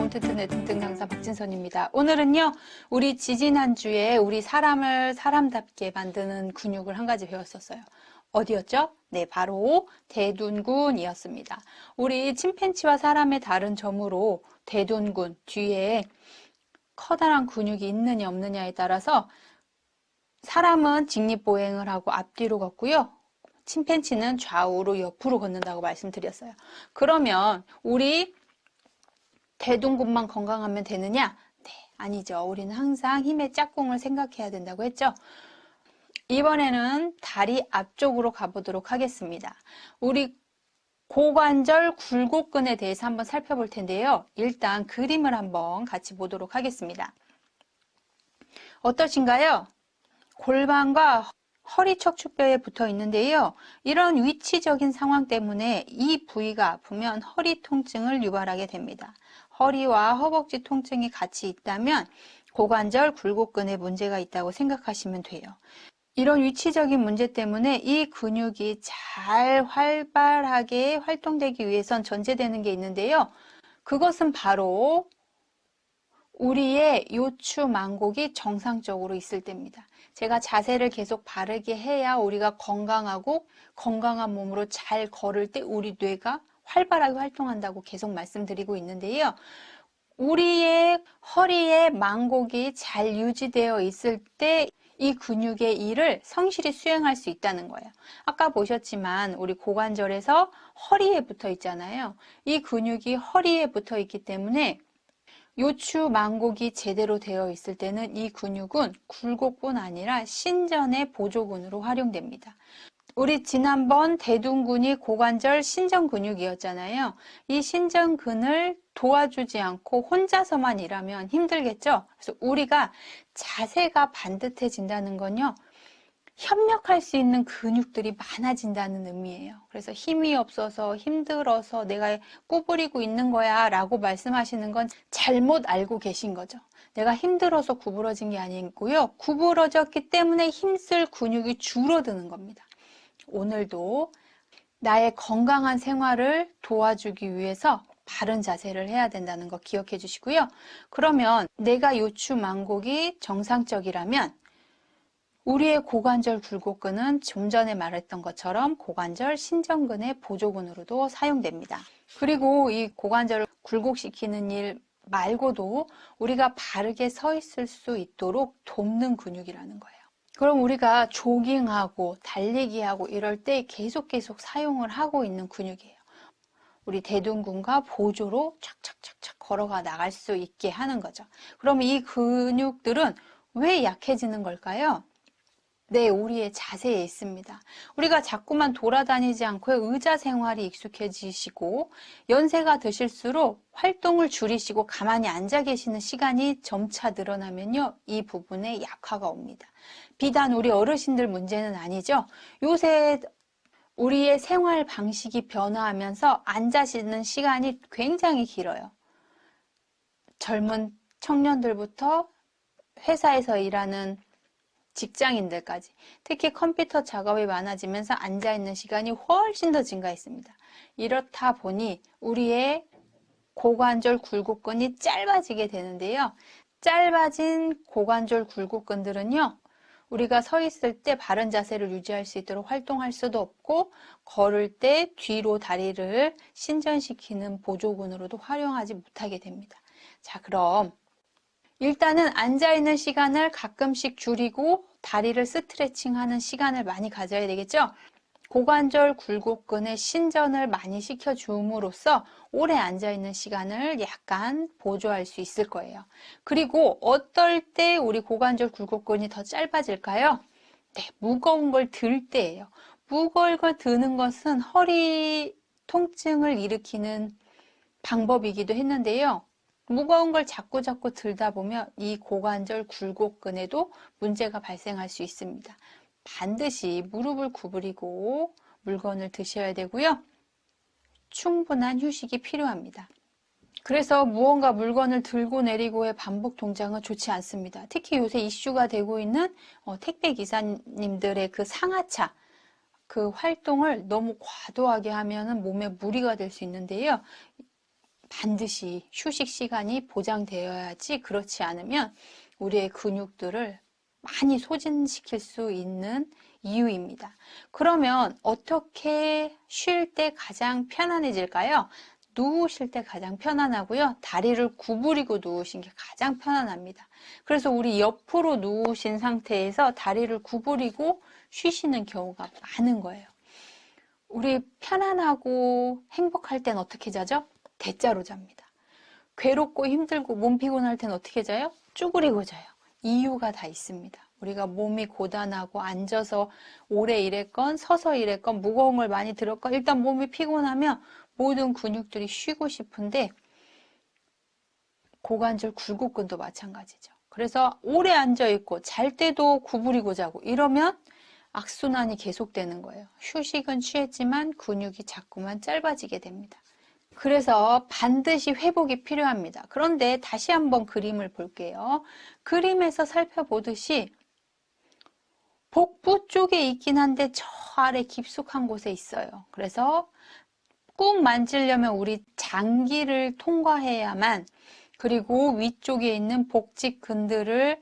몸 튼튼의 튼튼 강사 박진선입니다. 오늘은요, 우리 지지난주에 우리 사람을 사람답게 만드는 근육을 한 가지 배웠었어요. 어디였죠? 네, 바로 대둔근이었습니다. 우리 침팬지와 사람의 다른 점으로 대둔근 뒤에 커다란 근육이 있느냐 없느냐에 따라서 사람은 직립보행을 하고 앞뒤로 걷고요. 침팬지는 좌우로 옆으로 걷는다고 말씀드렸어요. 그러면 우리 대둔근만 건강하면 되느냐? 네, 아니죠. 우리는 항상 힘의 짝꿍을 생각해야 된다고 했죠. 이번에는 다리 앞쪽으로 가보도록 하겠습니다. 우리 고관절 굴곡근에 대해서 한번 살펴볼 텐데요. 일단 그림을 한번 같이 보도록 하겠습니다. 어떠신가요? 골반과 허리 척추뼈에 붙어 있는데요. 이런 위치적인 상황 때문에 이 부위가 아프면 허리 통증을 유발하게 됩니다. 허리와 허벅지 통증이 같이 있다면 고관절 굴곡근에 문제가 있다고 생각하시면 돼요. 이런 위치적인 문제 때문에 이 근육이 잘 활발하게 활동되기 위해선 전제되는 게 있는데요. 그것은 바로 우리의 요추 만곡이 정상적으로 있을 때입니다. 제가 자세를 계속 바르게 해야 우리가 건강하고 건강한 몸으로 잘 걸을 때 우리 뇌가 활발하게 활동한다고 계속 말씀드리고 있는데요. 우리의 허리의 만곡이 잘 유지되어 있을 때 이 근육의 일을 성실히 수행할 수 있다는 거예요. 아까 보셨지만 우리 고관절에서 허리에 붙어 있잖아요. 이 근육이 허리에 붙어 있기 때문에 요추 만곡이 제대로 되어 있을 때는 이 근육은 굴곡뿐 아니라 신전의 보조근으로 활용됩니다. 우리 지난번 대둔근이 고관절 신전근육이었잖아요. 이 신전근을 도와주지 않고 혼자서만 일하면 힘들겠죠? 그래서 우리가 자세가 반듯해진다는 건요, 협력할 수 있는 근육들이 많아진다는 의미예요. 그래서 힘이 없어서 힘들어서 내가 구부리고 있는 거야 라고 말씀하시는 건 잘못 알고 계신 거죠. 내가 힘들어서 구부러진 게 아니고요. 구부러졌기 때문에 힘쓸 근육이 줄어드는 겁니다. 오늘도 나의 건강한 생활을 도와주기 위해서 바른 자세를 해야 된다는 거 기억해 주시고요. 그러면 내가 요추 만곡이 정상적이라면 우리의 고관절 굴곡근은 좀 전에 말했던 것처럼 고관절 신전근의 보조근으로도 사용됩니다. 그리고 이 고관절을 굴곡시키는 일 말고도 우리가 바르게 서 있을 수 있도록 돕는 근육이라는 거예요. 그럼 우리가 조깅하고 달리기하고 이럴 때 계속 사용을 하고 있는 근육이에요. 우리 대둔근과 보조로 착착착착 걸어가 나갈 수 있게 하는 거죠. 그럼 이 근육들은 왜 약해지는 걸까요? 네, 우리의 자세에 있습니다. 우리가 자꾸만 돌아다니지 않고 의자 생활이 익숙해지시고 연세가 드실수록 활동을 줄이시고 가만히 앉아 계시는 시간이 점차 늘어나면요, 이 부분에 약화가 옵니다. 비단 우리 어르신들 문제는 아니죠. 요새 우리의 생활 방식이 변화하면서 앉아 있는 시간이 굉장히 길어요. 젊은 청년들부터 회사에서 일하는 직장인들까지, 특히 컴퓨터 작업이 많아지면서 앉아있는 시간이 훨씬 더 증가했습니다. 이렇다 보니 우리의 고관절 굴곡근이 짧아지게 되는데요. 짧아진 고관절 굴곡근들은요, 우리가 서 있을 때 바른 자세를 유지할 수 있도록 활동할 수도 없고, 걸을 때 뒤로 다리를 신전시키는 보조근으로도 활용하지 못하게 됩니다. 자, 그럼 일단은 앉아있는 시간을 가끔씩 줄이고 다리를 스트레칭하는 시간을 많이 가져야 되겠죠? 고관절 굴곡근의 신전을 많이 시켜줌으로써 오래 앉아있는 시간을 약간 보조할 수 있을 거예요. 그리고 어떨 때 우리 고관절 굴곡근이 더 짧아질까요? 네, 무거운 걸 들 때예요. 무거운 걸 드는 것은 허리 통증을 일으키는 방법이기도 했는데요. 무거운 걸 자꾸 들다 보면 이 고관절 굴곡근에도 문제가 발생할 수 있습니다. 반드시 무릎을 구부리고 물건을 드셔야 되고요. 충분한 휴식이 필요합니다. 그래서 무언가 물건을 들고 내리고의 반복 동작은 좋지 않습니다. 특히 요새 이슈가 되고 있는 택배 기사님들의 그 상하차, 그 활동을 너무 과도하게 하면 몸에 무리가 될 수 있는데요. 반드시 휴식 시간이 보장되어야지, 그렇지 않으면 우리의 근육들을 많이 소진시킬 수 있는 이유입니다. 그러면 어떻게 쉴 때 가장 편안해질까요? 누우실 때 가장 편안하고요. 다리를 구부리고 누우신 게 가장 편안합니다. 그래서 우리 옆으로 누우신 상태에서 다리를 구부리고 쉬시는 경우가 많은 거예요. 우리 편안하고 행복할 땐 어떻게 자죠? 대자로 잡니다. 괴롭고 힘들고 몸 피곤할 땐 어떻게 자요? 쭈그리고 자요. 이유가 다 있습니다. 우리가 몸이 고단하고 앉아서 오래 일했건 서서 일했건 무거운 걸 많이 들었건 일단 몸이 피곤하면 모든 근육들이 쉬고 싶은데, 고관절 굴곡근도 마찬가지죠. 그래서 오래 앉아 있고 잘 때도 구부리고 자고 이러면 악순환이 계속되는 거예요. 휴식은 취했지만 근육이 자꾸만 짧아지게 됩니다. 그래서 반드시 회복이 필요합니다. 그런데 다시 한번 그림을 볼게요. 그림에서 살펴보듯이 복부 쪽에 있긴 한데 저 아래 깊숙한 곳에 있어요. 그래서 꾹 만지려면 우리 장기를 통과해야만, 그리고 위쪽에 있는 복직근들을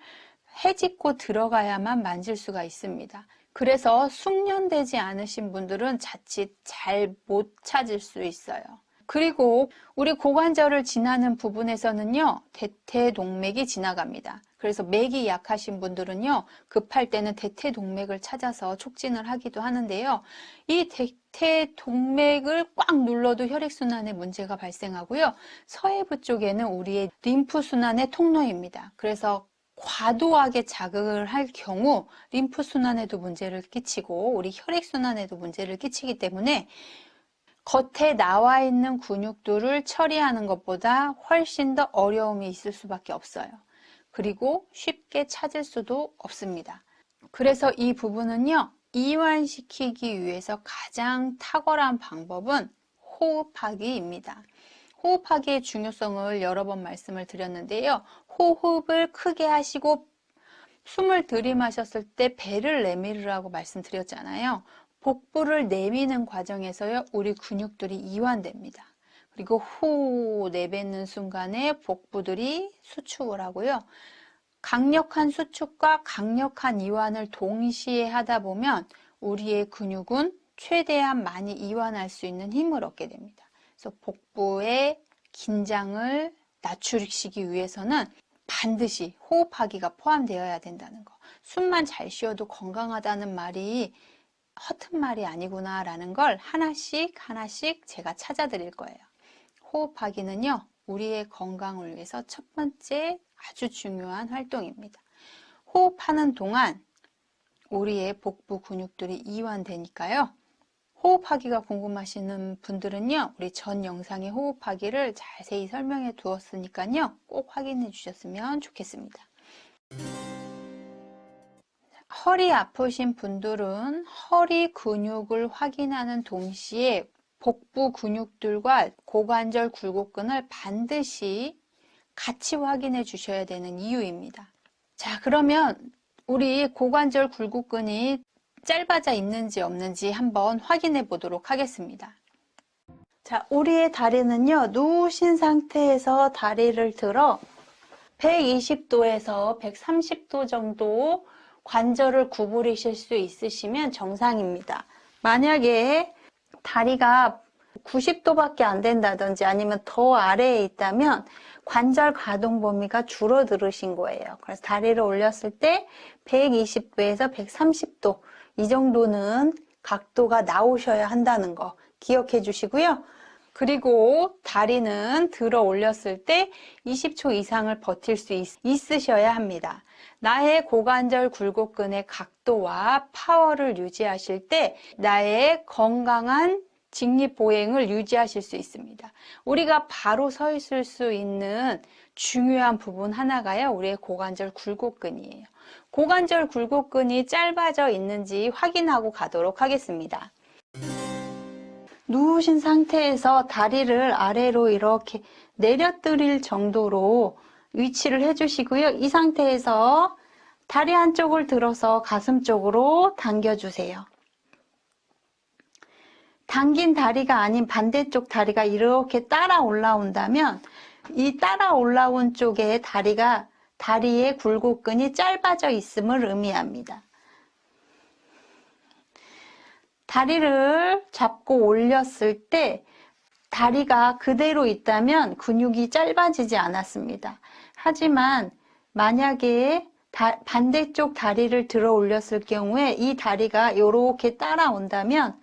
헤집고 들어가야만 만질 수가 있습니다. 그래서 숙련되지 않으신 분들은 자칫 잘 못 찾을 수 있어요. 그리고 우리 고관절을 지나는 부분에서는요, 대퇴동맥이 지나갑니다. 그래서 맥이 약하신 분들은요, 급할 때는 대퇴동맥을 찾아서 촉진을 하기도 하는데요. 이 대퇴동맥을 꽉 눌러도 혈액순환에 문제가 발생하고요. 서해부 쪽에는 우리의 림프순환의 통로입니다. 그래서 과도하게 자극을 할 경우 림프순환에도 문제를 끼치고 우리 혈액순환에도 문제를 끼치기 때문에 겉에 나와 있는 근육들을 처리하는 것보다 훨씬 더 어려움이 있을 수밖에 없어요. 그리고 쉽게 찾을 수도 없습니다. 그래서 이 부분은요, 이완시키기 위해서 가장 탁월한 방법은 호흡하기입니다. 호흡하기의 중요성을 여러 번 말씀을 드렸는데요. 호흡을 크게 하시고 숨을 들이마셨을 때 배를 내밀으라고 말씀드렸잖아요. 복부를 내미는 과정에서요, 우리 근육들이 이완됩니다. 그리고 후 내뱉는 순간에 복부들이 수축을 하고요. 강력한 수축과 강력한 이완을 동시에 하다 보면 우리의 근육은 최대한 많이 이완할 수 있는 힘을 얻게 됩니다. 그래서 복부의 긴장을 낮추시기 위해서는 반드시 호흡하기가 포함되어야 된다는 거. 숨만 잘 쉬어도 건강하다는 말이 허튼 말이 아니구나 라는 걸 하나씩 제가 찾아드릴 거예요. 호흡하기는요, 우리의 건강을 위해서 첫 번째 아주 중요한 활동입니다. 호흡하는 동안 우리의 복부 근육들이 이완되니까요. 호흡하기가 궁금하시는 분들은요, 우리 전 영상에 호흡하기를 자세히 설명해 두었으니까요, 꼭 확인해 주셨으면 좋겠습니다. 허리 아프신 분들은 허리 근육을 확인하는 동시에 복부 근육들과 고관절 굴곡근을 반드시 같이 확인해 주셔야 되는 이유입니다. 자, 그러면 우리 고관절 굴곡근이 짧아져 있는지 없는지 한번 확인해 보도록 하겠습니다. 자, 우리의 다리는요, 누우신 상태에서 다리를 들어 120도에서 130도 정도 관절을 구부리실 수 있으시면 정상입니다. 만약에 다리가 90도밖에 안 된다든지 아니면 더 아래에 있다면 관절 가동 범위가 줄어들으신 거예요. 그래서 다리를 올렸을 때 120도에서 130도 이 정도는 각도가 나오셔야 한다는 거 기억해 주시고요. 그리고 다리는 들어 올렸을 때 20초 이상을 버틸 수 있으셔야 합니다. 나의 고관절 굴곡근의 각도와 파워를 유지하실 때 나의 건강한 직립보행을 유지하실 수 있습니다. 우리가 바로 서 있을 수 있는 중요한 부분 하나가요, 우리의 고관절 굴곡근이에요. 고관절 굴곡근이 짧아져 있는지 확인하고 가도록 하겠습니다. 누우신 상태에서 다리를 아래로 이렇게 내려뜨릴 정도로 위치를 해주시고요. 이 상태에서 다리 한쪽을 들어서 가슴 쪽으로 당겨주세요. 당긴 다리가 아닌 반대쪽 다리가 이렇게 따라 올라온다면 이 따라 올라온 쪽에 다리의 굴곡근이 짧아져 있음을 의미합니다. 다리를 잡고 올렸을 때 다리가 그대로 있다면 근육이 짧아지지 않았습니다. 하지만 만약에 반대쪽 다리를 들어 올렸을 경우에 이 다리가 이렇게 따라온다면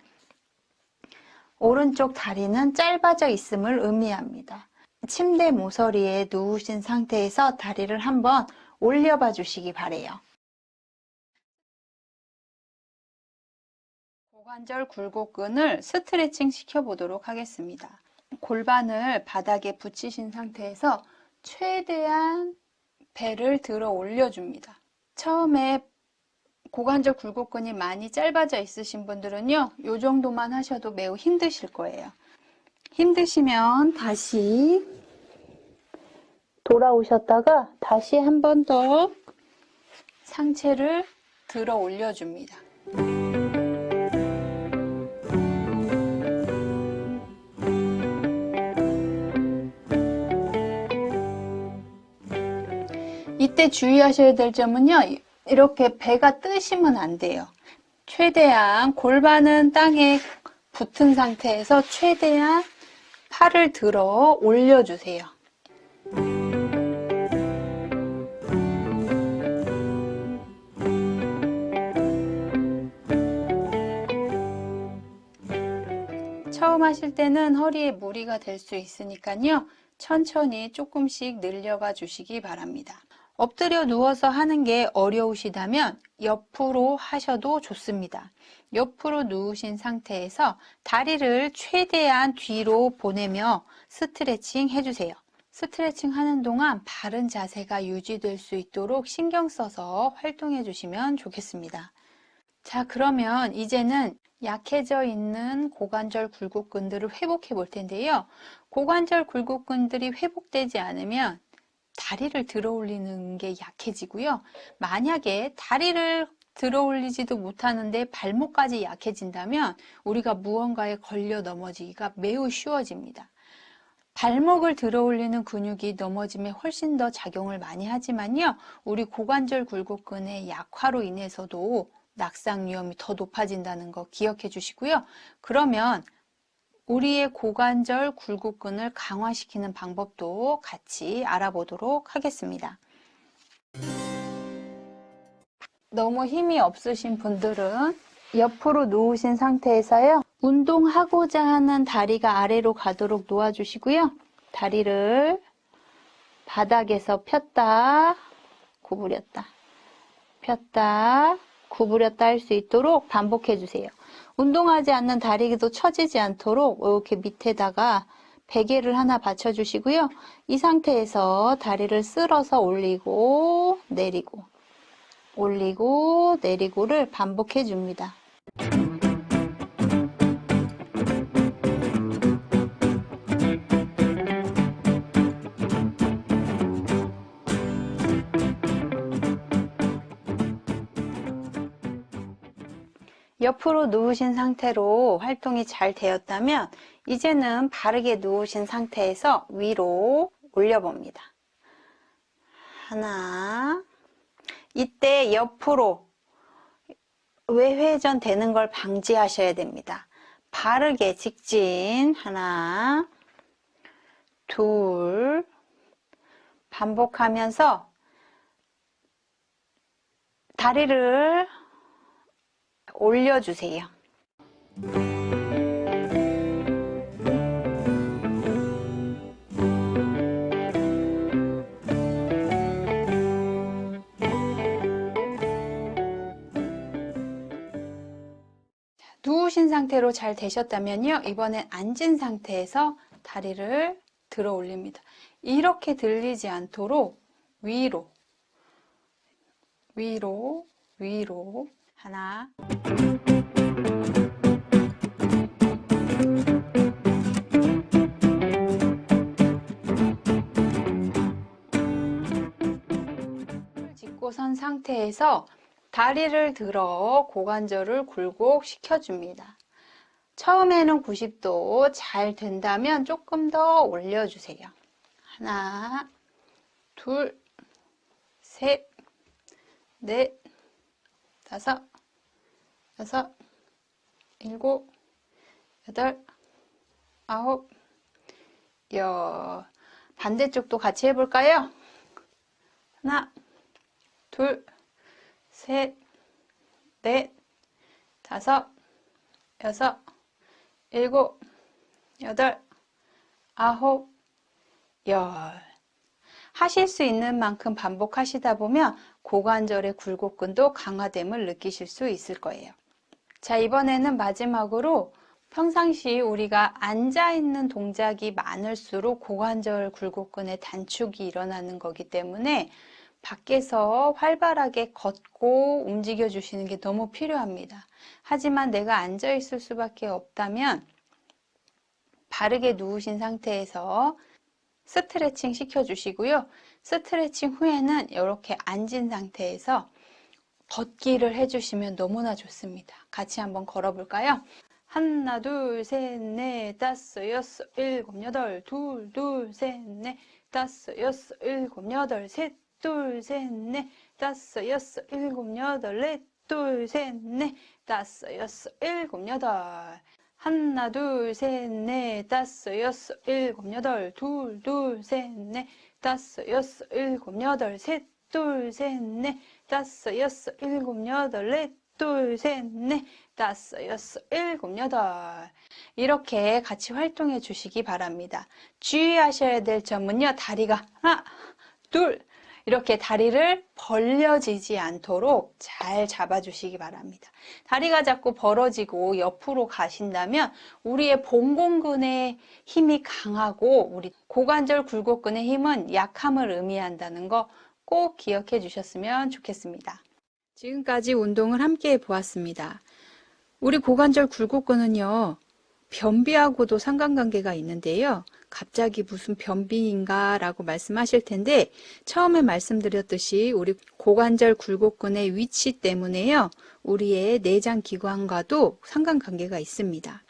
오른쪽 다리는 짧아져 있음을 의미합니다. 침대 모서리에 누우신 상태에서 다리를 한번 올려봐 주시기 바래요. 고관절 굴곡근을 스트레칭 시켜보도록 하겠습니다. 골반을 바닥에 붙이신 상태에서 최대한 배를 들어 올려줍니다. 처음에 고관절 굴곡근이 많이 짧아져 있으신 분들은요, 이 정도만 하셔도 매우 힘드실 거예요. 힘드시면 다시 돌아오셨다가 다시 한 번 더 상체를 들어 올려줍니다. 이때 주의하셔야 될 점은요, 이렇게 배가 뜨시면 안 돼요. 최대한 골반은 땅에 붙은 상태에서 최대한 팔을 들어 올려주세요. 처음 하실 때는 허리에 무리가 될 수 있으니까요, 천천히 조금씩 늘려가 주시기 바랍니다. 엎드려 누워서 하는 게 어려우시다면 옆으로 하셔도 좋습니다. 옆으로 누우신 상태에서 다리를 최대한 뒤로 보내며 스트레칭 해주세요. 스트레칭 하는 동안 바른 자세가 유지될 수 있도록 신경 써서 활동해 주시면 좋겠습니다. 자, 그러면 이제는 약해져 있는 고관절 굴곡근들을 회복해 볼 텐데요. 고관절 굴곡근들이 회복되지 않으면 다리를 들어 올리는 게 약해지고요. 만약에 다리를 들어 올리지도 못하는데 발목까지 약해진다면 우리가 무언가에 걸려 넘어지기가 매우 쉬워집니다. 발목을 들어 올리는 근육이 넘어짐에 훨씬 더 작용을 많이 하지만요. 우리 고관절 굴곡근의 약화로 인해서도 낙상 위험이 더 높아진다는 거 기억해 주시고요. 그러면 우리의 고관절 굴곡근을 강화시키는 방법도 같이 알아보도록 하겠습니다. 너무 힘이 없으신 분들은 옆으로 누우신 상태에서요. 운동하고자 하는 다리가 아래로 가도록 놓아주시고요. 다리를 바닥에서 폈다, 구부렸다, 폈다, 구부렸다 할 수 있도록 반복해 주세요. 운동하지 않는 다리도 처지지 않도록 이렇게 밑에다가 베개를 하나 받쳐 주시고요. 이 상태에서 다리를 쓸어서 올리고 내리고 올리고 내리고를 반복해 줍니다. 옆으로 누우신 상태로 활동이 잘 되었다면 이제는 바르게 누우신 상태에서 위로 올려봅니다. 하나, 이때 옆으로 외회전 되는 걸 방지하셔야 됩니다. 바르게 직진, 하나, 둘, 반복하면서 다리를 올려주세요. 누우신 상태로 잘 되셨다면요. 이번엔 앉은 상태에서 다리를 들어 올립니다. 이렇게 들리지 않도록 위로, 위로, 위로. 하나, 짚고 선 상태에서 다리를 들어 고관절을 굴곡시켜 줍니다. 처음에는 90도 잘 된다면 조금 더 올려주세요. 하나, 둘, 셋, 넷, 다섯, 여섯, 일곱, 여덟, 아홉, 열. 반대쪽도 같이 해볼까요? 하나, 둘, 셋, 넷, 다섯, 여섯, 일곱, 여덟, 아홉, 열. 하실 수 있는 만큼 반복하시다 보면 고관절의 굴곡근도 강화됨을 느끼실 수 있을 거예요. 자, 이번에는 마지막으로 평상시 우리가 앉아있는 동작이 많을수록 고관절 굴곡근의 단축이 일어나는 거기 때문에 밖에서 활발하게 걷고 움직여 주시는 게 너무 필요합니다. 하지만 내가 앉아 있을 수밖에 없다면 바르게 누우신 상태에서 스트레칭 시켜주시고요. 스트레칭 후에는 이렇게 앉은 상태에서 걷기를 해주시면 너무나 좋습니다. 같이 한번 걸어볼까요? 하나, 둘, 셋, 넷, 다섯, 여섯, 일곱, 여덟, 둘, 둘, 셋, 넷, 다섯, 여섯, 일곱, 여덟, 셋, 둘, 셋, 넷, 다섯, 여섯, 일곱, 여덟, 넷, 둘, 셋, 넷, 다섯, 여섯, 일곱, 여덟. 하나, 둘, 셋, 넷, 다섯, 여섯, 일곱, 여덟, 둘, 둘, 셋, 넷, 다섯, 여섯, 일곱, 여덟, 셋, 둘, 셋, 넷, 다섯, 여섯, 일곱, 여덟, 넷, 둘, 셋, 넷, 다섯, 여섯, 일곱, 여덟. 이렇게 같이 활동해 주시기 바랍니다. 주의하셔야 될 점은요, 다리가 하나, 둘, 이렇게 다리를 벌려지지 않도록 잘 잡아주시기 바랍니다. 다리가 자꾸 벌어지고 옆으로 가신다면 우리의 봉공근의 힘이 강하고 우리 고관절 굴곡근의 힘은 약함을 의미한다는 거 꼭 기억해 주셨으면 좋겠습니다. 지금까지 운동을 함께 해보았습니다. 우리 고관절 굴곡근은요, 변비하고도 상관관계가 있는데요. 갑자기 무슨 변비인가 라고 말씀하실 텐데 처음에 말씀드렸듯이 우리 고관절 굴곡근의 위치 때문에요. 우리의 내장 기관과도 상관관계가 있습니다.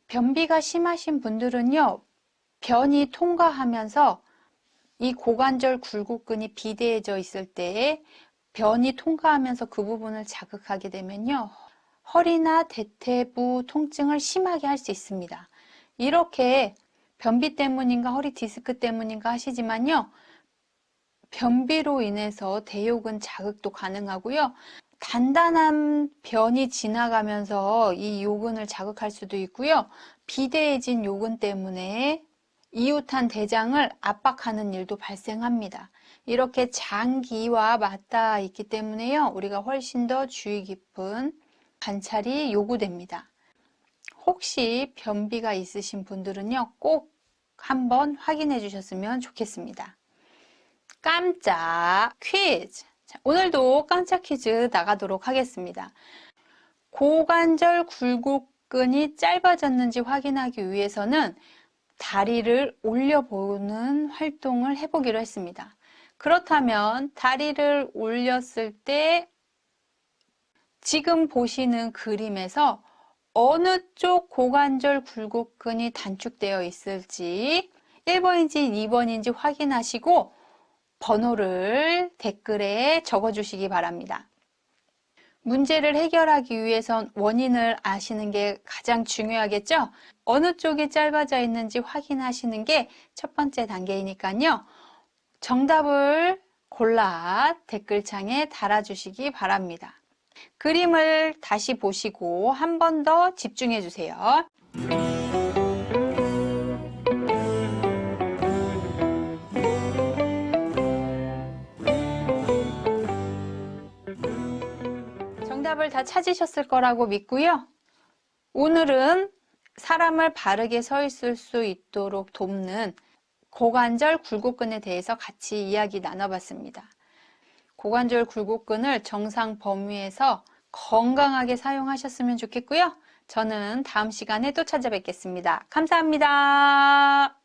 변비가 심하신 분들은요. 변이 통과하면서 이 고관절 굴곡근이 비대해져 있을 때 변이 통과하면서 그 부분을 자극하게 되면요. 허리나 대퇴부 통증을 심하게 할 수 있습니다. 이렇게 변비 때문인가 허리 디스크 때문인가 하시지만요. 변비로 인해서 대요근 자극도 가능하고요. 단단한 변이 지나가면서 이 요근을 자극할 수도 있고요. 비대해진 요근 때문에 이웃한 대장을 압박하는 일도 발생합니다. 이렇게 장기와 맞닿아 있기 때문에요. 우리가 훨씬 더 주의 깊은 관찰이 요구됩니다. 혹시 변비가 있으신 분들은요, 꼭 한번 확인해 주셨으면 좋겠습니다. 깜짝 퀴즈! 자, 오늘도 깜짝 퀴즈 나가도록 하겠습니다. 고관절 굴곡근이 짧아졌는지 확인하기 위해서는 다리를 올려보는 활동을 해보기로 했습니다. 그렇다면 다리를 올렸을 때 지금 보시는 그림에서 어느 쪽 고관절 굴곡근이 단축되어 있을지 1번인지 2번인지 확인하시고 번호를 댓글에 적어주시기 바랍니다. 문제를 해결하기 위해선 원인을 아시는 게 가장 중요하겠죠? 어느 쪽이 짧아져 있는지 확인하시는 게 첫 번째 단계이니까요. 정답을 골라 댓글창에 달아주시기 바랍니다. 그림을 다시 보시고 한 번 더 집중해 주세요. 정답을 다 찾으셨을 거라고 믿고요. 오늘은 사람을 바르게 서 있을 수 있도록 돕는 고관절 굴곡근에 대해서 같이 이야기 나눠봤습니다. 고관절 굴곡근을 정상 범위에서 건강하게 사용하셨으면 좋겠고요. 저는 다음 시간에 또 찾아뵙겠습니다. 감사합니다.